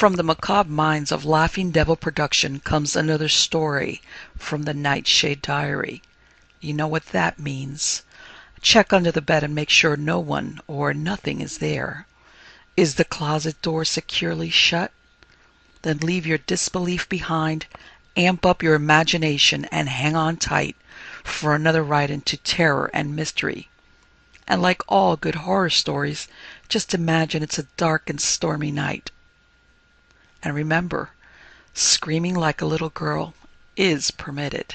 From the macabre minds of Laughing Devil Production comes another story from the Nightshade Diary. You know what that means. Check under the bed and make sure no one or nothing is there. Is the closet door securely shut? Then leave your disbelief behind, amp up your imagination, and hang on tight for another ride into terror and mystery. And like all good horror stories, just imagine it's a dark and stormy night. And remember, screaming like a little girl is permitted.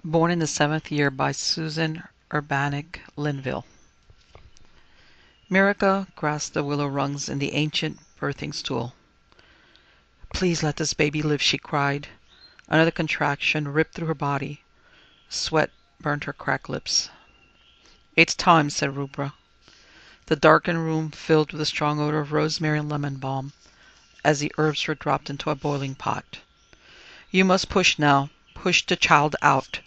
Born in the 7th year by Susan Urbanek, Linville. Mirica grasped the willow rungs in the ancient birthing stool. "Please let this baby live," she cried. Another contraction ripped through her body. Sweat burned her cracked lips. "It's time," said Rubra. The darkened room filled with a strong odor of rosemary and lemon balm as the herbs were dropped into a boiling pot. "You must push now. Push the child out."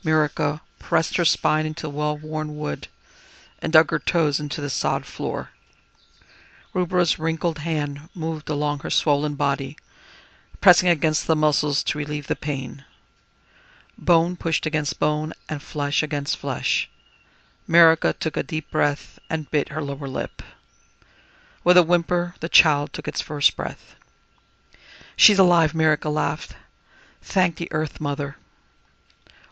Mirica pressed her spine into the well-worn wood and dug her toes into the sod floor. Rubra's wrinkled hand moved along her swollen body, pressing against the muscles to relieve the pain. Bone pushed against bone and flesh against flesh. Mirica took a deep breath and bit her lower lip. With a whimper, the child took its first breath. "She's alive," Mirica laughed. "Thank the Earth Mother."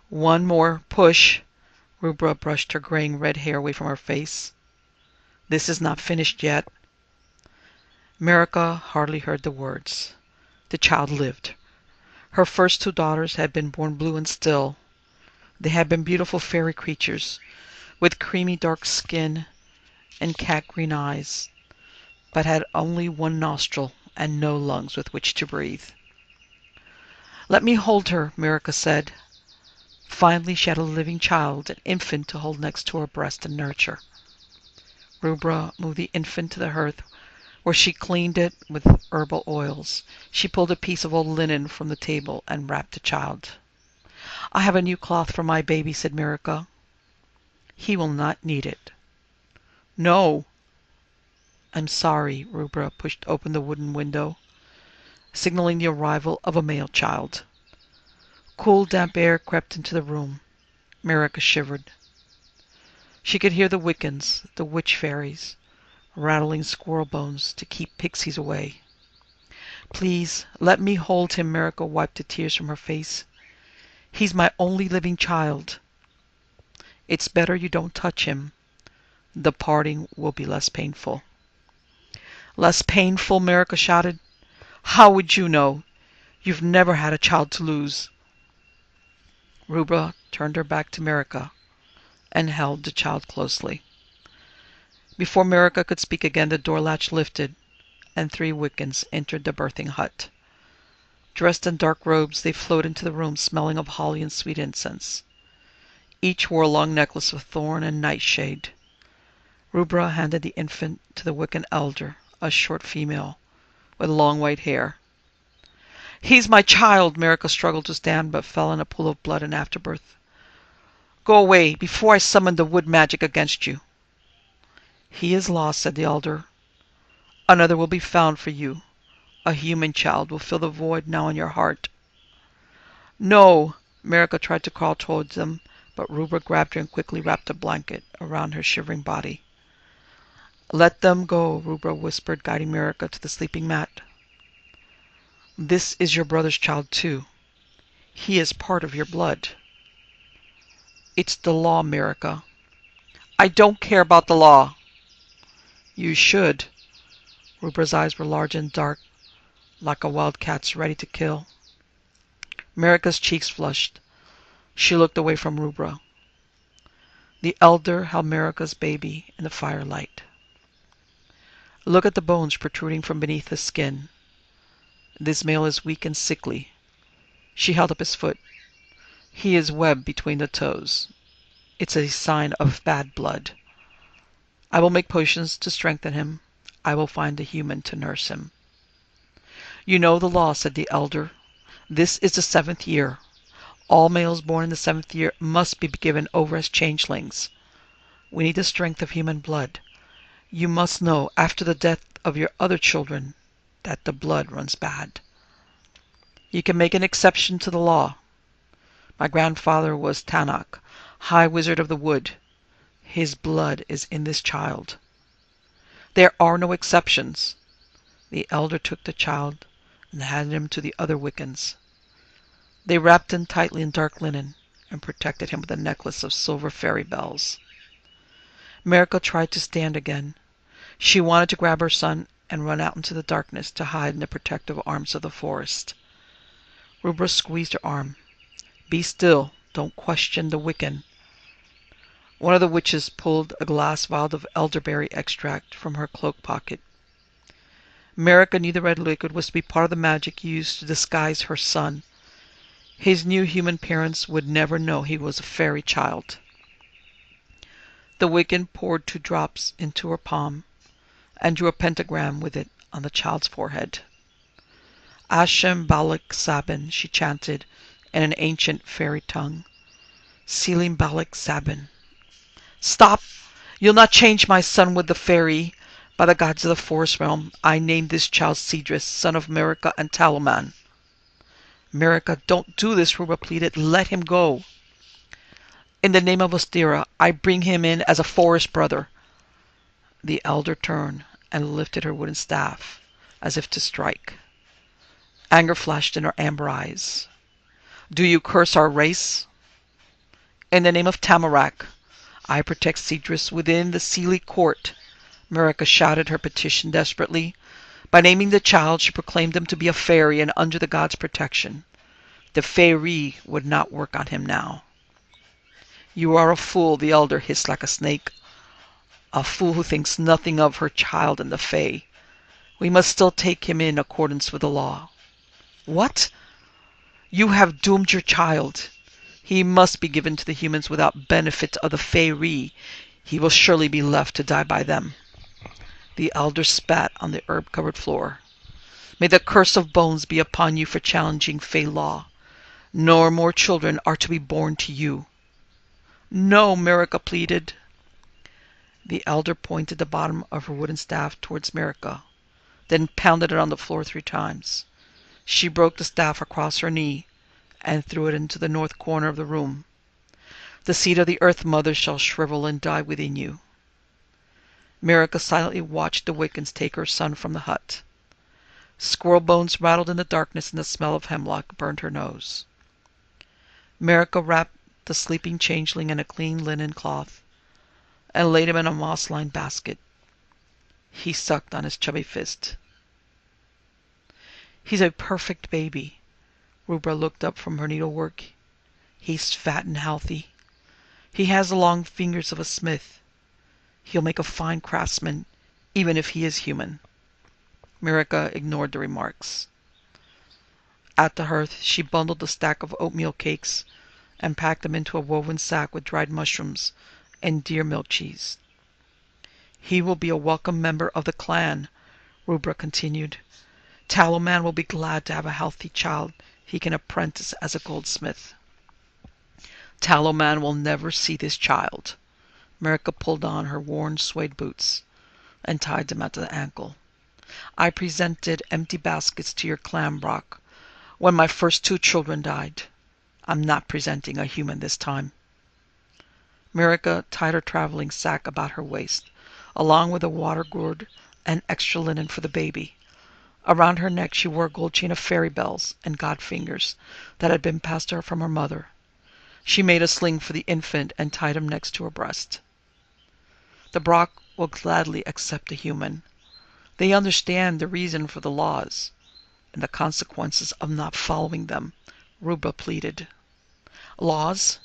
"One more push." Rubra brushed her graying red hair away from her face. "This is not finished yet." Mirica hardly heard the words. The child lived. Her first 2 daughters had been born blue and still. They had been beautiful fairy creatures, with creamy dark skin and cat-green eyes, but had only 1 nostril and no lungs with which to breathe. "Let me hold her," Mirica said. Finally she had a living child, an infant, to hold next to her breast and nurture. Rubra moved the infant to the hearth, where she cleaned it with herbal oils. She pulled a piece of old linen from the table and wrapped the child. "I have a new cloth for my baby," said Mirica. "He will not need it." "No." "I'm sorry." Rubra pushed open the wooden window, signaling the arrival of a male child. Cool, damp air crept into the room. Mirica shivered. She could hear the Wiccans, the witch fairies, rattling squirrel bones to keep pixies away. "Please, let me hold him." Mirica wiped the tears from her face. "He's my only living child." "It's better you don't touch him. The parting will be less painful." "Less painful?" Mirica shouted. "How would you know? You've never had a child to lose." Rubra turned her back to Mirica and held the child closely. Before Mirica could speak again, the door latch lifted, and 3 Wiccans entered the birthing hut. Dressed in dark robes, they flowed into the room, smelling of holly and sweet incense. Each wore a long necklace of thorn and nightshade. Rubra handed the infant to the Wiccan elder, a short female with long white hair. "He's my child!" Mirica struggled to stand, but fell in a pool of blood and afterbirth. "Go away, before I summon the wood magic against you." "He is lost," said the elder. "Another will be found for you. A human child will fill the void now in your heart." "No!" Mirica tried to crawl towards them, but Rubra grabbed her and quickly wrapped a blanket around her shivering body. "Let them go," Rubra whispered, guiding Mirica to the sleeping mat. "This is your brother's child too. He is part of your blood." "It's the law, Mirica." "I don't care about the law." "You should." Rubra's eyes were large and dark, like a wild cat's ready to kill. Mirica's cheeks flushed. She looked away from Rubra. The elder held Mirica's baby in the firelight. "Look at the bones protruding from beneath the skin. This male is weak and sickly." She held up his foot. "He is webbed between the toes. It's a sign of bad blood. I will make potions to strengthen him. I will find a human to nurse him." "You know the law," said the elder. "This is the 7th year. All males born in the 7th year must be given over as changelings. We need the strength of human blood. You must know, after the death of your other children, that the blood runs bad. You can make an exception to the law. My grandfather was Tanakh, High Wizard of the Wood. His blood is in this child. There are no exceptions. The elder took the child and handed him to the other Wiccans. They wrapped him tightly in dark linen and protected him with a necklace of silver fairy bells. Miracle tried to stand again. She wanted to grab her son and run out into the darkness to hide in the protective arms of the forest. Rubra squeezed her arm. Be still. Don't question the Wiccan. One of the witches pulled a glass vial of elderberry extract from her cloak pocket. Merica knew the red liquid was to be part of the magic used to disguise her son. His new human parents would never know he was a fairy child. The Wiccan poured 2 drops into her palm and drew a pentagram with it on the child's forehead. Ashem Balak Sabin, she chanted in an ancient fairy tongue. Selim Balak Sabin. Stop! You'll not change my son with the fairy. By the gods of the forest realm, I named this child Cedrus, son of Merica and Talaman. Merica, don't do this, Ruba pleaded. Let him go. In the name of Ostira, I bring him in as a forest brother. The elder turned and lifted her wooden staff, as if to strike. Anger flashed in her amber eyes. Do you curse our race? In the name of Tamarak, I protect Cedrus within the Seelie court. Merica shouted her petition desperately. By naming the child, she proclaimed him to be a fairy and under the god's protection. The faerie would not work on him now. You are a fool, the elder hissed like a snake. A fool who thinks nothing of her child and the fae. We must still take him in accordance with the law. What? You have doomed your child. He must be given to the humans without benefit of the faerie. He will surely be left to die by them. The elder spat on the herb-covered floor. May the curse of bones be upon you for challenging fae law. No more children are to be born to you. No, Merica pleaded. The elder pointed the bottom of her wooden staff towards Merica, then pounded it on the floor 3 times. She broke the staff across her knee and threw it into the north corner of the room. The seed of the Earth Mother shall shrivel and die within you. Merica silently watched the Wiccans take her son from the hut. Squirrel bones rattled in the darkness and the smell of hemlock burned her nose. Merica wrapped the sleeping changeling in a clean linen cloth and laid him in a moss-lined basket. He sucked on his chubby fist. He's a perfect baby. Rubra looked up from her needlework. He's fat and healthy. He has the long fingers of a smith. He'll make a fine craftsman, even if he is human. Merica ignored the remarks. At the hearth, she bundled a stack of oatmeal cakes and packed them into a woven sack with dried mushrooms and deer milk cheese. He will be a welcome member of the clan, Rubra continued. Talaman will be glad to have a healthy child he can apprentice as a goldsmith. Talaman will never see this child. Merica pulled on her worn suede boots and tied them at the ankle. I presented empty baskets to your clan, Brock, when my first 2 children died. I'm not presenting a human this time. Merica tied her traveling sack about her waist, along with a water gourd and extra linen for the baby. Around her neck she wore a gold chain of fairy bells and god fingers that had been passed to her from her mother. She made a sling for the infant and tied him next to her breast. The Brock will gladly accept a human. They understand the reason for the laws and the consequences of not following them, Rubra pleaded. Laws?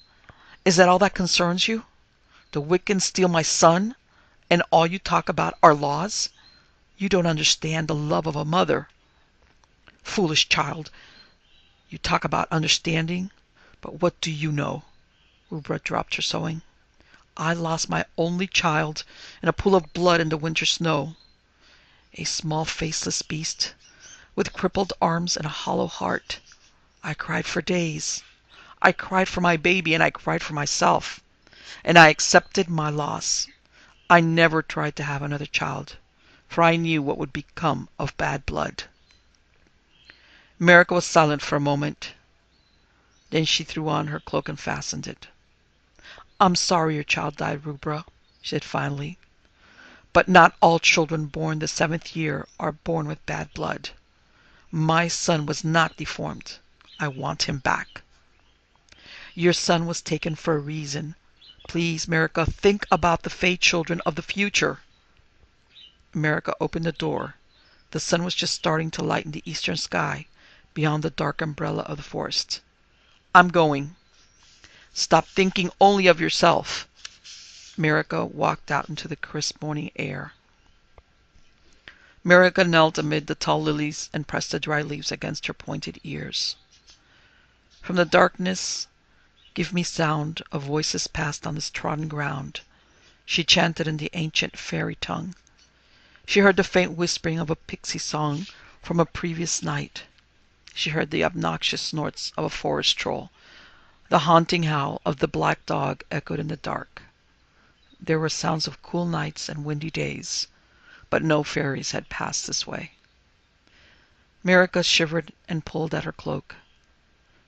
Is that all that concerns you? The Wiccans steal my son, and all you talk about are laws? You don't understand the love of a mother. Foolish child. You talk about understanding, but what do you know? Rubra dropped her sewing. I lost my only child in a pool of blood in the winter snow. A small faceless beast with crippled arms and a hollow heart. I cried for days. I cried for my baby and I cried for myself. And I accepted my loss. I never tried to have another child, for I knew what would become of bad blood. Miracle was silent for a moment. Then she threw on her cloak and fastened it. I'm sorry your child died, Rubra, she said finally. But not all children born the 7th year are born with bad blood. My son was not deformed. I want him back. Your son was taken for a reason. Please, Merica, think about the Fae children of the future. Merica opened the door. The sun was just starting to lighten the eastern sky beyond the dark umbrella of the forest. I'm going. Stop thinking only of yourself. Merica walked out into the crisp morning air. Merica knelt amid the tall lilies and pressed the dry leaves against her pointed ears. From the darkness, give me sound of voices passed on this trodden ground. She chanted in the ancient fairy tongue. She heard the faint whispering of a pixie song from a previous night. She heard the obnoxious snorts of a forest troll. The haunting howl of the black dog echoed in the dark. There were sounds of cool nights and windy days, but no fairies had passed this way. Merica shivered and pulled at her cloak.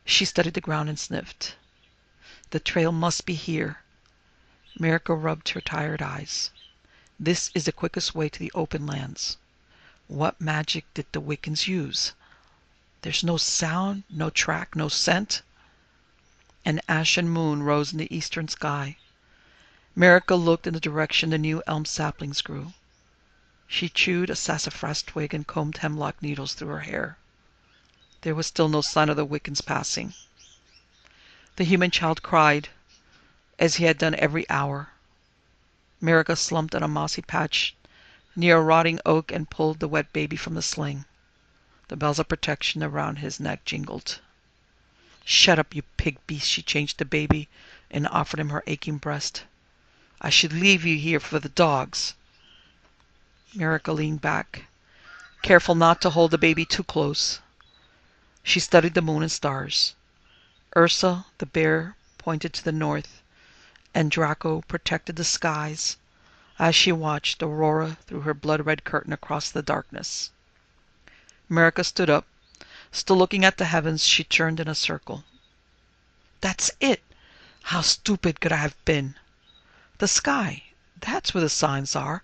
She studied the ground and sniffed. The trail must be here. Merica rubbed her tired eyes. This is the quickest way to the open lands. What magic did the Wiccans use? There's no sound, no track, no scent. An ashen moon rose in the eastern sky. Merica looked in the direction the new elm saplings grew. She chewed a sassafras twig and combed hemlock needles through her hair. There was still no sign of the Wiccans passing. The human child cried, as he had done every hour. Merica slumped on a mossy patch near a rotting oak and pulled the wet baby from the sling. The bells of protection around his neck jingled. Shut up, you pig beast, she changed the baby and offered him her aching breast. I should leave you here for the dogs. Merica leaned back, careful not to hold the baby too close. She studied the moon and stars. Ursa, the bear, pointed to the north, and Draco protected the skies as she watched Aurora through her blood-red curtain across the darkness. Merica stood up. Still looking at the heavens, she turned in a circle. That's it! How stupid could I have been? The sky, that's where the signs are.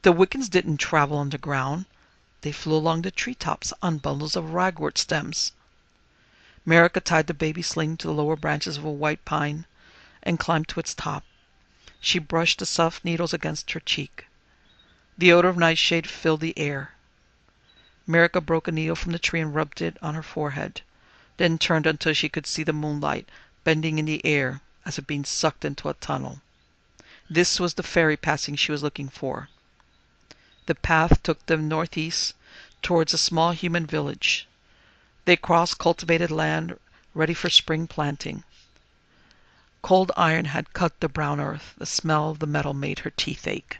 The Wiccans didn't travel underground. They flew along the treetops on bundles of ragwort stems. Merica tied the baby sling to the lower branches of a white pine and climbed to its top. She brushed the soft needles against her cheek. The odor of nightshade filled the air. Merica broke a needle from the tree and rubbed it on her forehead, then turned until she could see the moonlight bending in the air as if being sucked into a tunnel. This was the fairy passing she was looking for. The path took them northeast towards a small human village. They crossed cultivated land ready for spring planting. Cold iron had cut the brown earth. The smell of the metal made her teeth ache.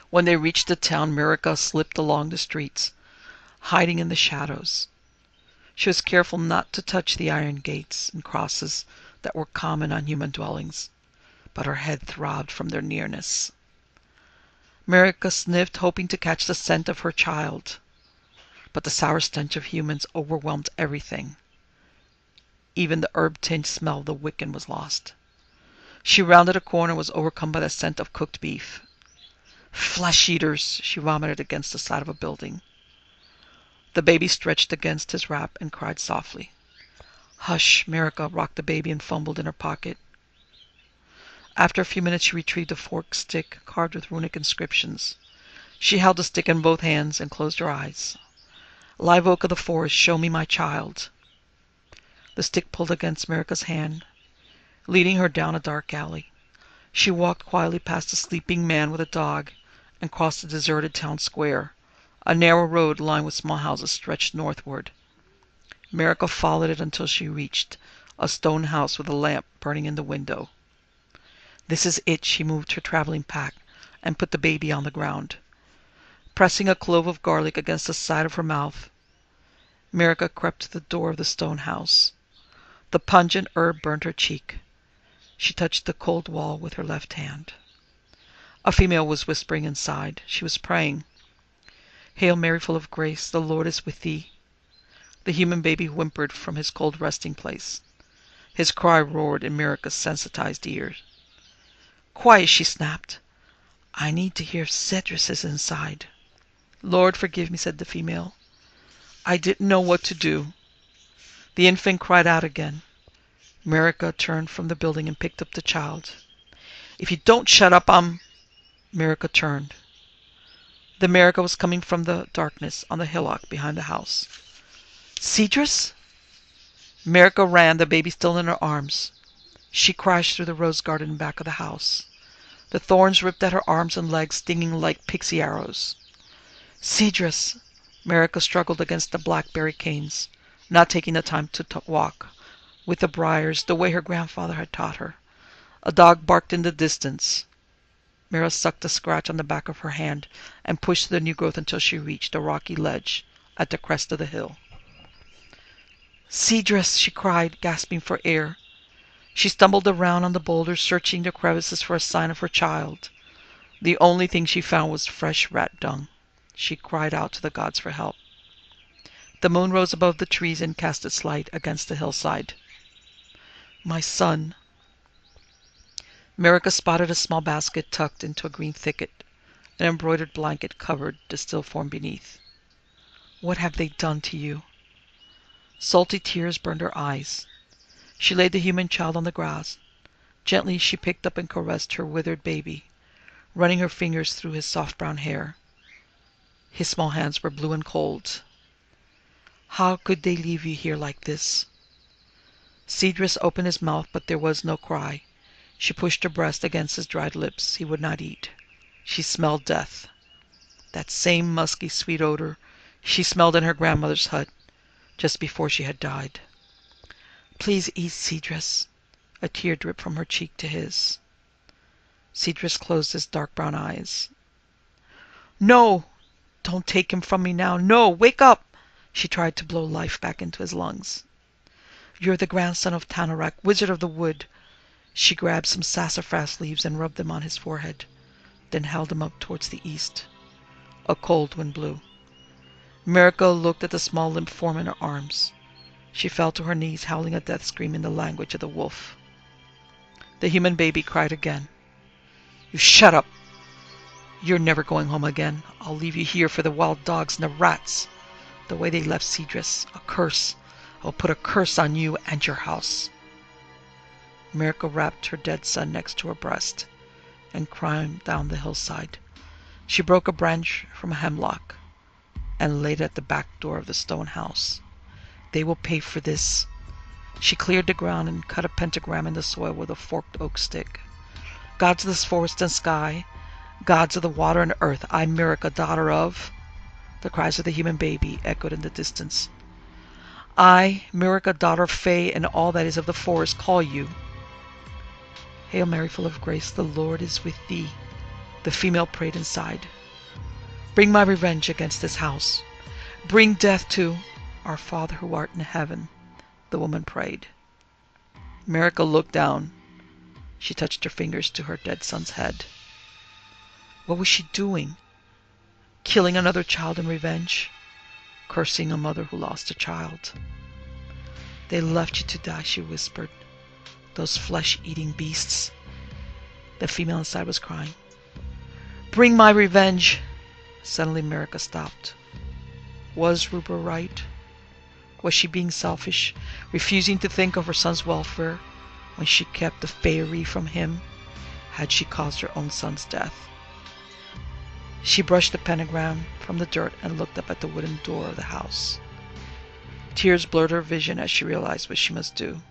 When they reached the town, Merica slipped along the streets, hiding in the shadows. She was careful not to touch the iron gates and crosses that were common on human dwellings, but her head throbbed from their nearness. Merica sniffed, hoping to catch the scent of her child, but the sour stench of humans overwhelmed everything. Even the herb-tinged smell of the Wiccan was lost. She rounded a corner and was overcome by the scent of cooked beef. Flesh-eaters! She vomited against the side of a building. The baby stretched against his wrap and cried softly. Hush! Merica rocked the baby and fumbled in her pocket. After a few minutes she retrieved a forked stick carved with runic inscriptions. She held the stick in both hands and closed her eyes. Live oak of the forest, show me my child. The stick pulled against Merica's hand, leading her down a dark alley. She walked quietly past a sleeping man with a dog and crossed the deserted town square. A narrow road lined with small houses stretched northward. Merica followed it until she reached a stone house with a lamp burning in the window. This is it. She moved her traveling pack and put the baby on the ground. Pressing a clove of garlic against the side of her mouth, Merica crept to the door of the stone house. The pungent herb burned her cheek. She touched the cold wall with her left hand. A female was whispering inside. She was praying. Hail Mary, full of grace, the Lord is with thee. The human baby whimpered from his cold resting place. His cry roared in Miraca's sensitized ears. Quiet, she snapped. I need to hear if Cedrus is inside. Lord, forgive me, said the female. I didn't know what to do. The infant cried out again. Miraca turned from the building and picked up the child. If you don't shut up, Miraca turned. The Miraca was coming from the darkness on the hillock behind the house. Cedrus? Miraca ran, the baby still in her arms. She crashed through the rose garden back of the house. The thorns ripped at her arms and legs, stinging like pixie arrows. Cedrus! Miraca struggled against the blackberry canes, not taking the time to walk with the briars the way her grandfather had taught her. A dog barked in the distance. Mira sucked a scratch on the back of her hand and pushed the new growth until she reached a rocky ledge at the crest of the hill. Cedrus! She cried, gasping for air. She stumbled around on the boulders, searching the crevices for a sign of her child. The only thing she found was fresh rat dung. She cried out to the gods for help. The moon rose above the trees and cast its light against the hillside. My son. Miraca spotted a small basket tucked into a green thicket. An embroidered blanket covered the still form beneath. What have they done to you? Salty tears burned her eyes. She laid the human child on the grass. Gently she picked up and caressed her withered baby, running her fingers through his soft brown hair. His small hands were blue and cold. How could they leave you here like this? Cedrus opened his mouth, but there was no cry. She pushed her breast against his dried lips. He would not eat. She smelled death. That same musky sweet odor she smelled in her grandmother's hut just before she had died. Please eat, Cedrus. A tear dripped from her cheek to his. Cedrus closed his dark brown eyes. No! Don't take him from me now. No! Wake up! She tried to blow life back into his lungs. You're the grandson of Tanarak, wizard of the wood. She grabbed some sassafras leaves and rubbed them on his forehead, then held him up towards the east. A cold wind blew. Miraca looked at the small limp form in her arms. She fell to her knees, howling a death scream in the language of the wolf. The human baby cried again. You shut up! You're never going home again. I'll leave you here for the wild dogs and the rats, the way they left Cedrus. A curse. I'll put a curse on you and your house. Miraca wrapped her dead son next to her breast and climbed down the hillside. She broke a branch from a hemlock and laid it at the back door of the stone house. They will pay for this. She cleared the ground and cut a pentagram in the soil with a forked oak stick. Gods of the forest and sky, gods of the water and earth, I, Miraca, daughter of... The cries of the human baby echoed in the distance. I, Miraca, daughter of Fae and all that is of the forest, call you. Hail Mary, full of grace, the Lord is with thee. The female prayed inside. Bring my revenge against this house. Bring death to our Father who art in heaven, the woman prayed. Miraca looked down. She touched her fingers to her dead son's head. What was she doing? Killing another child in revenge? Cursing a mother who lost a child? They left you to die, she whispered. Those flesh-eating beasts. The female inside was crying. Bring my revenge! Suddenly Miraca stopped. Was Ruber right? Was she being selfish, refusing to think of her son's welfare when she kept the Faerie from him? Had she caused her own son's death? She brushed the pentagram from the dirt and looked up at the wooden door of the house. Tears blurred her vision as she realized what she must do.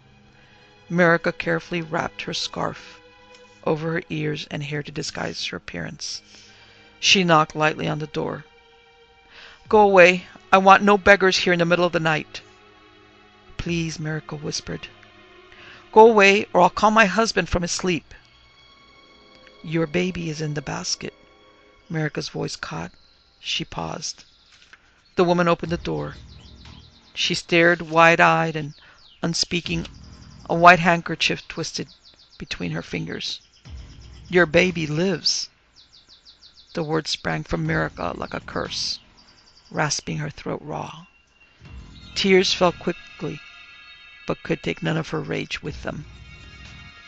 Miraca carefully wrapped her scarf over her ears and hair to disguise her appearance. She knocked lightly on the door. Go away. I want no beggars here in the middle of the night. Please, Miraca whispered. Go away or I'll call my husband from his sleep. Your baby is in the basket. Miraca's voice caught. She paused. The woman opened the door. She stared wide-eyed and unspeaking a white handkerchief twisted between her fingers. Your baby lives. The word sprang from Miracle like a curse, rasping her throat raw. Tears fell quickly, but could take none of her rage with them.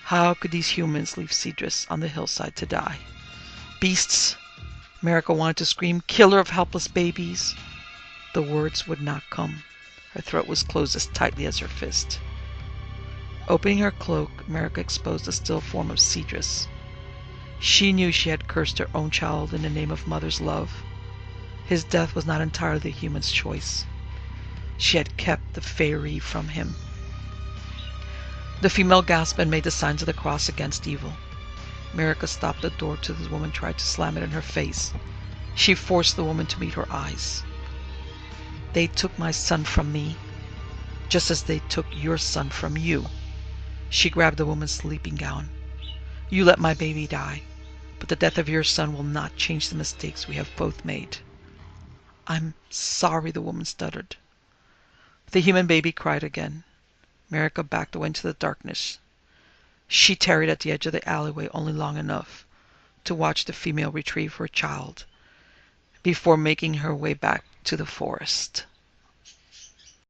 How could these humans leave Cedrus on the hillside to die? Beasts! Miracle wanted to scream, killer of helpless babies. The words would not come. Her throat was closed as tightly as her fist. Opening her cloak, Miracle exposed a still form of Cedrus. She knew she had cursed her own child in the name of mother's love. His death was not entirely the human's choice. She had kept the faerie from him. The female gasped and made the signs of the cross against evil. Miracle stopped the door till the woman tried to slam it in her face. She forced the woman to meet her eyes. They took my son from me, just as they took your son from you. She grabbed the woman's sleeping gown. You let my baby die, but the death of your son will not change the mistakes we have both made. I'm sorry, the woman stuttered. The human baby cried again. Miracle backed away into the darkness. She tarried at the edge of the alleyway only long enough to watch the female retrieve her child before making her way back to the forest.